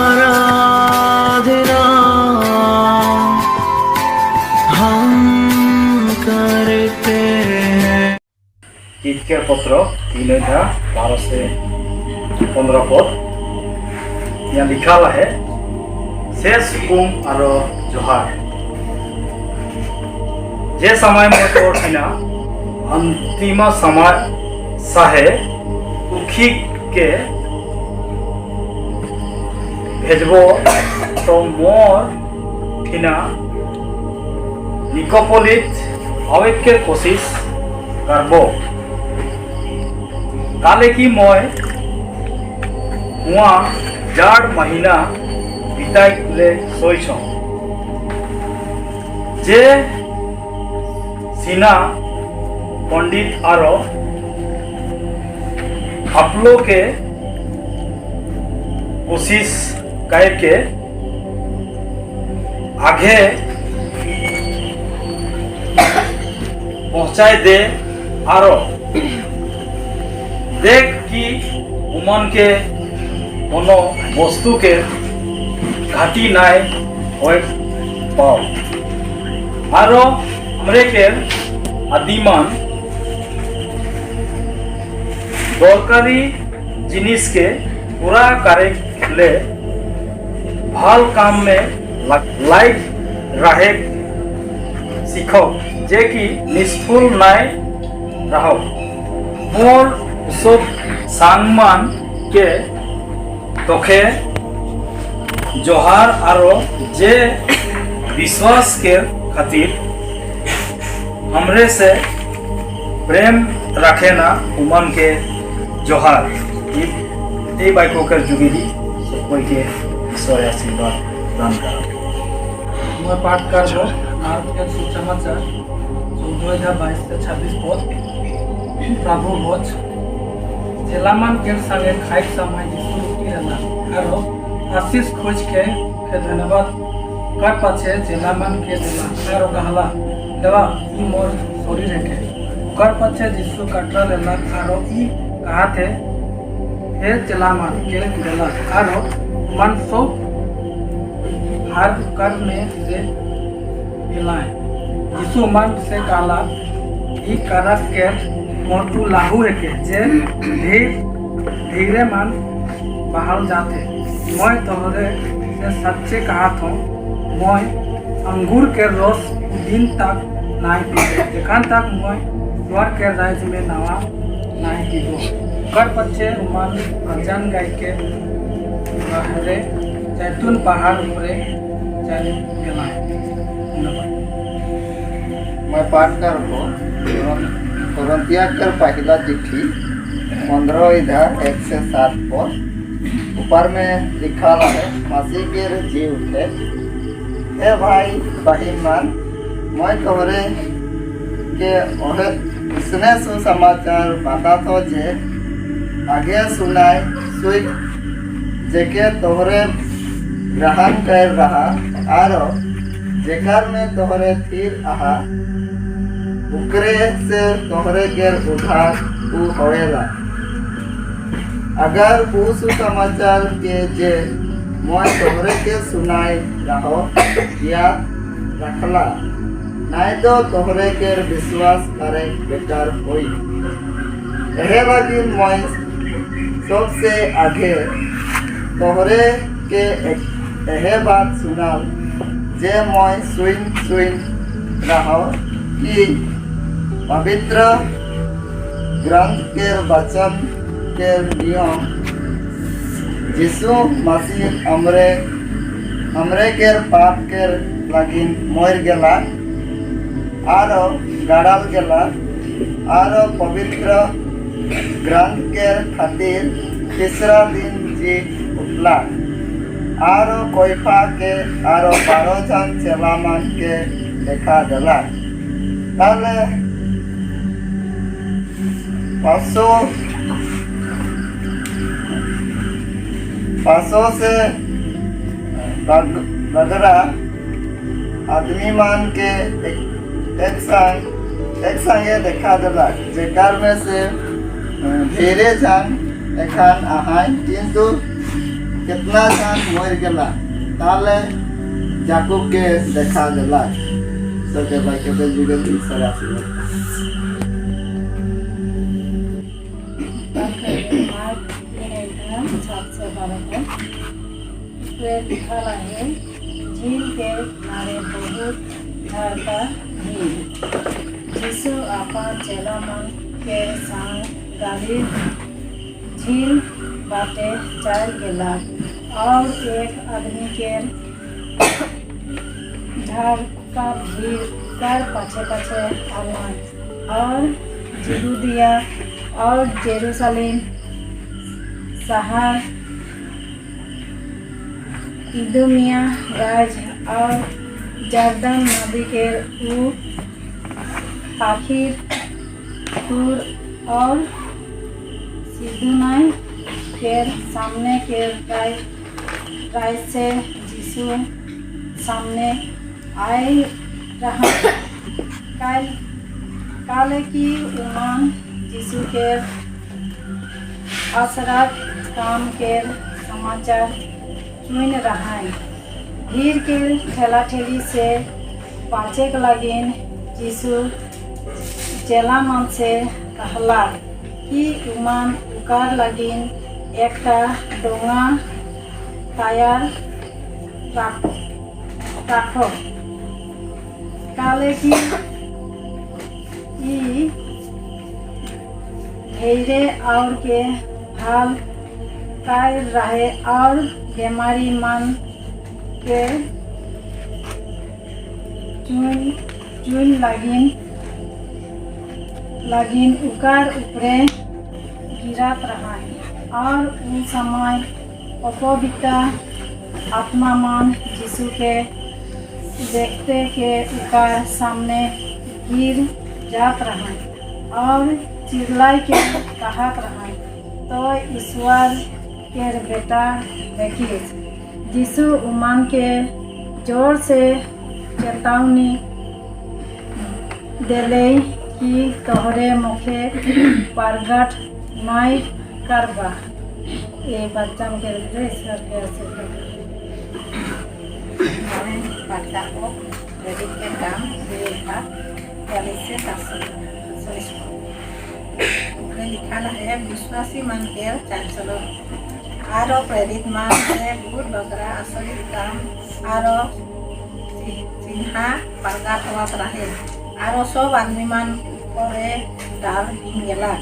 आराधना हम करते हैं। ईद पत्र 3 अध्याय 12 से 15 पद यहाँ लिखा है शेष हुकुम और जोहार जे समय मोर थिना अंतिम समय साहे दुखी के भेजबो तो मोर थिना निकोपोलित अवेक्य कोशिश करबो काले की मैं हुआ जाड़ महीना बिताई ले सोच जे सीना पंडित आरो अपलो के कोशिश करके आगे पहुंचाए दे आरो देख कि उमन के कोनो वस्तु के घाटी नाय होय पाओ आरो हमरे के आदिमान दरकारी जिनिस के पूरा करे ले भाल काम में लाइक रहे सीखो जे कि निष्फल नाय रहो मोर सब सांगमान के तोखे जोहार आरो जे विश्वास के खातिर हमरे से प्रेम रखे ना उमन के जोहार ये बाइकों के जुगिली सब कोई के ईश्वर आशीर्वाद दान करो। मैं पाठ कर आज के सुसमाचार 14:22 से 26 पद प्रभु बोझ जेलामान के संगे खाई समय यीशु की रहना आरो आशीष खोज के धन्यवाद कर पाछे जेलामान के देला आरो गहला देवा ई मोर शरीर है के कर पाछे यीशु कटरा लेला आरो ई कहा थे हे जेलामान के देला आरो मन सो हर कर में से मिलाए यीशु मन से काला ई करक के मोटू लाहू है के जे धीरे मन बहाल जाते मैं तोहरे से सच्चे कहा था मैं अंगूर के रस दिन तक नहीं पीबे जखन तक मैं स्वर्ग के राज्य में नवा नहीं पीबो कर पछे मन भजन गाय के बहरे जैतून पहाड़ ऊपरे चले गेलाय। मैं पाठ करबो कोरिन्थिया कर पहला चिट्ठी 15 अध्याय 1 से 7 पद ऊपर में लिखा है मसीह के जी उठे हे भाई बहन मान मैं तोहरे के इसने सुसमाचार बता तो जे आगे सुनाए सुई जेके तोहरे ग्रहण कर रहा आरो जेकर में तोहरे थीर आहा उकरे से तोहरे के उधार उ होएला अगर वो सुसमाचार के जे मैं तोहरे के सुनाई रहो या रखला नहीं तो तोहरे के विश्वास करे बेकार होई एहे लगी मैं सबसे आगे तोहरे के एहे बात सुनाल जे मैं सुन रहो कि पवित्र ग्रंथ के वचन के नियम यीशु मसीह हमरे के पाप के लगिन मर गेला आरो गाड़ल गेला आरो पवित्र ग्रंथ के खातिर तीसरा दिन जी उठला आरो कोइफा के आरो 12 जन चेलामान के देखा दिला ताले पासों से बगरा आदमी मान के एक संगे देखा दिला जेकर में से धीरे जन एखान आहाय किंतु कितना जान मर गला ताले याकूब के देखा गला सब के भाई के जुगे ईश्वर आशीर्वाद लिखा है झील के किनारे बहुत घर का भीड़ यीशु आपा चेला मन के संग गाड़ी झील बाटे चल गेला और एक आदमी के घर का भीड़ कर पाछे पाछे आवन और यहूदिया और जेरूशलेम शहर इदुमिया राज और जर्दन नदी के ऊ आखिर टूर और सिदोनाई के सामने के राय से यीशु सामने आए रहा काले की उमान यीशु के असरत काम के समाचार सुन रहा है भीड़ के ठेला ठेली से पाचे के लगिन यीशु चेला मन से कहला कि उमान उकार लगिन एकटा डोंगा तैयार राखो काले की धैर्य और के हाल कर रहे और बीमारी मन के चुन लगिन उकार ऊपरे गिरत रहा है और उस समय अपवित्र आत्मा मन यीशु के देखते के उकार सामने गिर जात रहा है और चिल्लाई के कहत रहा है तो ईश्वर के बेटा देखिए यीशु उमान के जोर से चेतावनी दिले कि तोहरे मुखे प्रगट नहीं करबा ये बच्चा के ईश्वर के आशीर्वाद बाटा को क्रेडिट के काम था 40 से 740 लिखा है विश्वासी मन के चांचलो आरो प्रेरित मान से बहुत बकरा आश्चर्य काम आरो चिन्हा प्रगट होत रहे आरो सब आदमी मन ऊपरे डाल गेला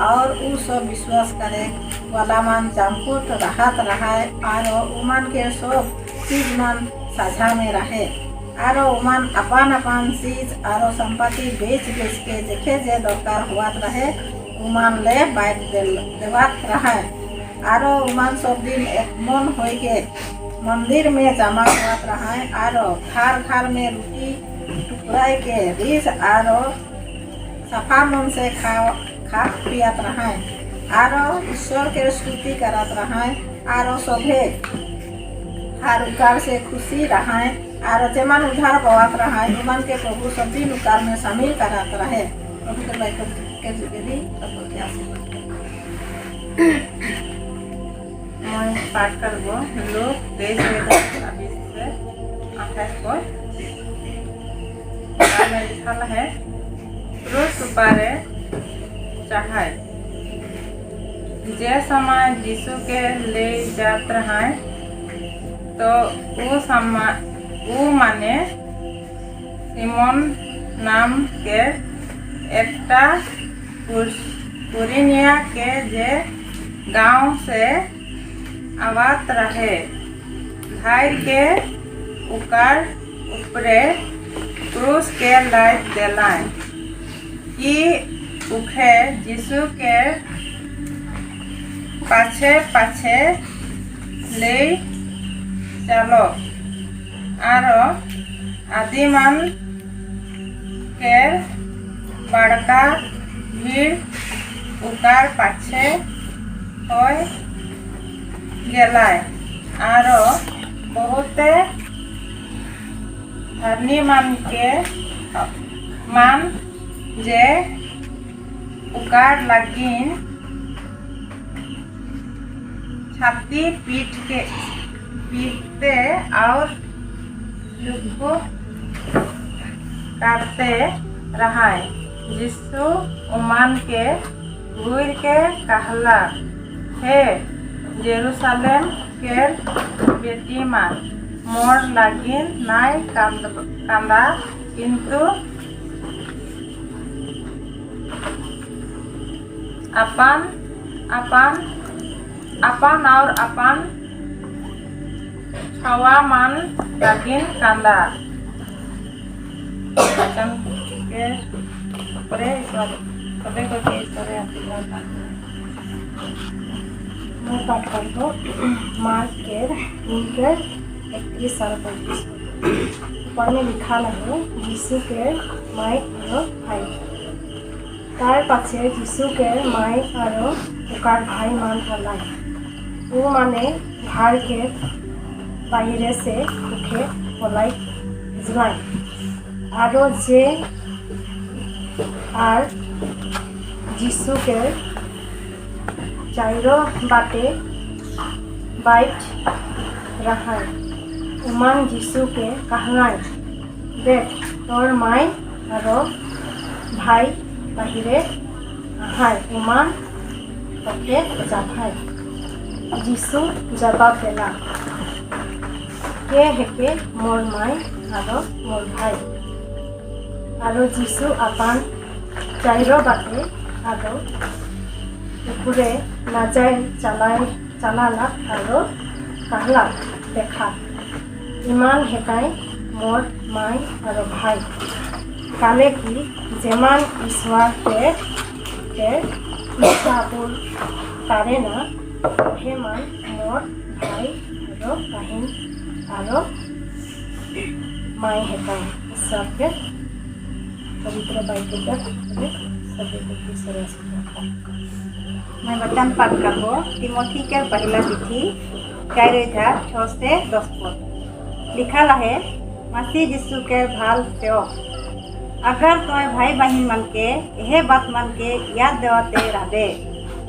और उ सब विश्वास करे वाला मन चमकुट रहत रहा आरो उमन के सब चीज मन साझा में रहे आरो उमन अपन चीज आरो संपत्ति बेच के देखे जे दरकार हुआत रहे उमन ले बाइट देवात रहे आरो उमन सब दिन एक मन होई के मंदिर में जमा हुआत रहे आरो घर में रोटी टुकराई के रिस आरो सफा मन से खा पियात रहे आरो ईश्वर के स्तुति करत रहे आरो सभे हर उकार से खुशी रहे आरो जेमन उधार पवात रहे उमन के प्रभु सब दिन उकार में शामिल करत रहे प्रभु के लायक के जुगेदी सबको के आशीर्वाद मैं पाठ करबो लोग 23 से 28 पर में लिखा है क्रूस उपारे चढ़ाए जे समय यीशु के ले जात रहे तो वो माने सिमोन नाम के एकटा कुरिनिया के जे गांव से आवात रहे धार के उकार ऊपरे क्रूस के लाद देलान कि उखे यीशु के पाछे ले चलो आरो आदिमान के बड़का भीड़ उकार पाछे होय गेलाय आरो बहुते धर्मी मान जे उकार लगिन छाती पीटते और लुभो करते रहा। यीशु उमान के घूर के कहला, हे जेरूशलेम के बेटी मान, मोर लागिन नाय कांदा, किंतु अपन और अपन छवा मान लागिन कांदा। वचन के ऊपरे सभी को के ईश्वरे आशीर्वाद मैं पाठ करबो मार्क के 31 और 35। ऊपर में लिखा है यीशु के माई और भाई। तार पाछे यीशु के माई और उकार भाई मान हलाई। वो माने घर के बाहरे से उठे पलाई जुलाई आरो जे और यीशु के चाइरो बाटे बाइट रहा। उमान यीशु के कहलाई, देख तोर माई और भाई बाहिरे आहाय। उमान तोके जाभाय। यीशु जवाब देला, के हेके मोर माई और मोर भाई। और यीशु अपन चाइरो बाटे और ऊपरे नाजाय चलाला और कहला, देखा इमान हेकाई मोर माई और भाई। काले की जेमान ईश्वर के इच्छापुर करे ना हे मान मोर भाई और बहन और माई हेकाई। ईश्वर के पवित्र बाइबल सभी को ईश्वर आशीर्वाद। मैं वचन पाठ करबो तिमोथी के पहला चिट्ठी 4:6 से 10 पद। लिखल है, मसीह यीशु के भाल सेवक अगर तो भाई बहन मन के यह बात मन के याद देवाते रहबे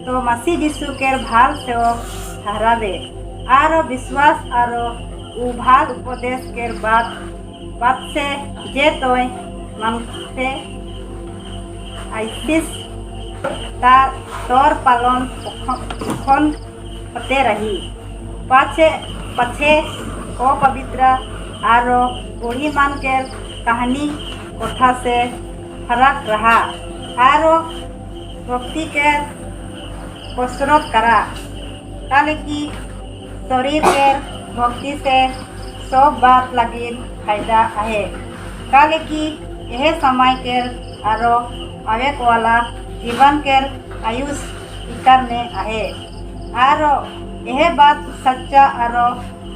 तो मसीह यीशु के भाल सेवक ठहराबे। और विश्वास और उभार उपदेश के बात से जे तो मन से आशीष तोर पालन होते रही। पाछे को पवित्र और बूढ़ी मान के कहानी कोठा से फरक रहा और भक्ति के कसरत करा। ताले की शरीर के भक्ति से सब बात लगी फायदा है। काले की यह समय के और आवे वाला जीवन के आयुष इकर में है। और यह बात सच्चा और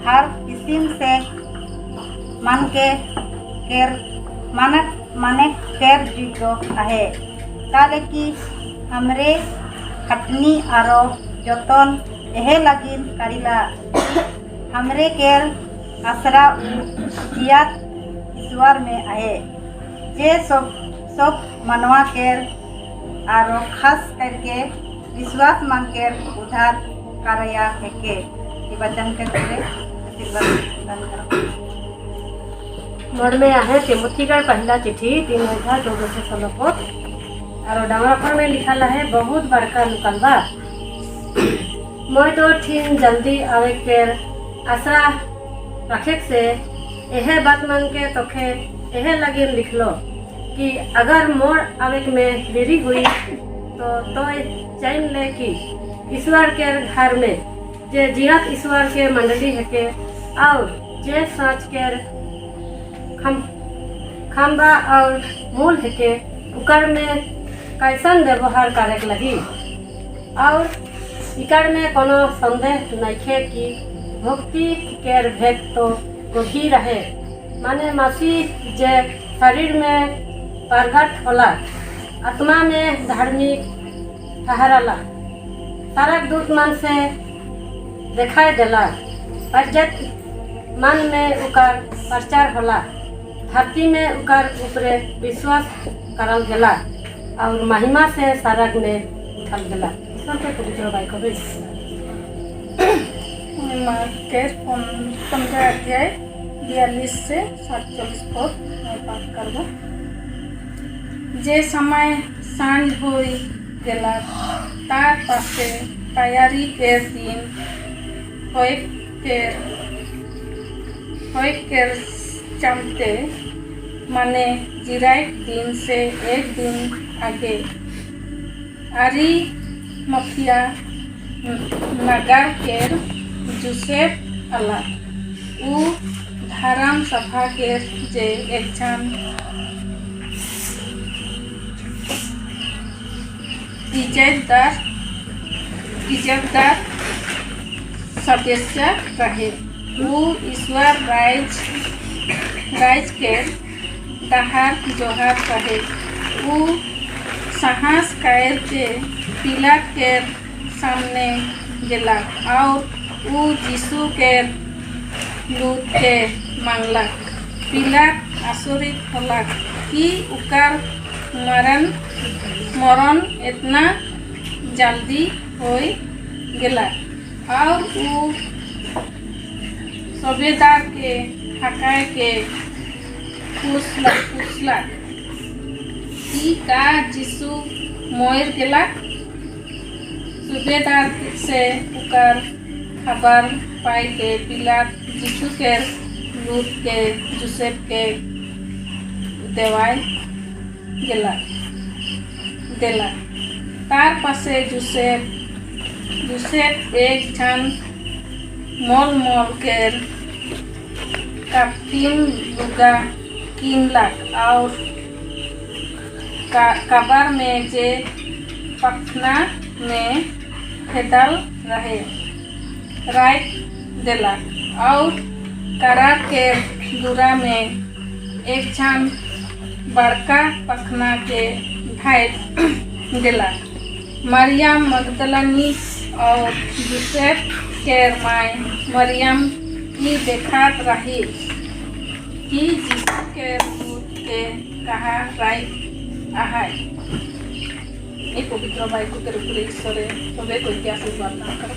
हर किस्म से माने केर जीतो है। ताले की हमरे खटनी और जतन यह लगी करिला हमरे केर आसरा जियात ईश्वर में है। जे सब मनवा केर और खास करके विश्वास मान के उद्धार करया है के वचन के मोर में आहे तिमोथी का पहला चिट्ठी 3:14 से 16 पद। और डांगराफर में लिखल है, बहुत बड़का लुकलबा मैं तो ठीक जल्दी आवे के आशा रखे से यह बात मान के तोखे यह लगे लिख लो कि अगर मोर आवे में देरी हुई तो जान ले कि ईश्वर के घर में जे जियत ईश्वर के मंडली है के और जे सच के खंबा और मूल है के उकर में कैसन व्यवहार करे लगी। और इकर में कोनो संदेह नहीं कि भक्ति के भेद तो गही रहे। माने मसीह जे शरीर में प्रगट होला, आत्मा में धार्मिक ठहरला, तारक दूत मन से दिखाई देला, प्रजत मन में उकर प्रचार होला, धरती में उकर ऊपरे विश्वास करल गेला और महिमा से सरग में उठल गेला। सब पवित्र बाइबल मार्क के 15 अध्याय 42 से 47 पद मैं पाठ करब। जे समय सांझ होई गेला तार पासे तैयारी के दिन होय के चमते माने जिराई दिन से एक दिन आगे आरी मफिया नगर के जोसेफ अला उ धर्म सभा के जे एकजन इज्जतदार सदस्य रहे। वो ईश्वर राज के डहार जोहार रहे। वो साहस कैर के पिलात के सामने गेला और वो यीशु के लूट के मांगलक। पिलात आश्चर्य होलक कि उकर मरण इतना जल्दी हो गेला और वो सूबेदार के हकाय के पूछलक कि का यीशु मर गेला। सूबेदार से उकर खबर पाई के पिलात यीशु के लूट के जोसेफ के देवाय देला। तार पासे जोसेफ एक जन मोल के कपटिन लुगा किनलक और कबर में जे पखना में फेदल रहे राख देला और करार के दूरा में एक जन बड़का पखना के ढाई देला। मरियम मगदलनी और जोसेफ के माय मरियम की देखत रही कि यीशु के लूट के कहा राय आहाय। এই পবিত্র বাক্যের উপরে ঈশ্বরে তবে কইতে আশীর্বাদ দান করো।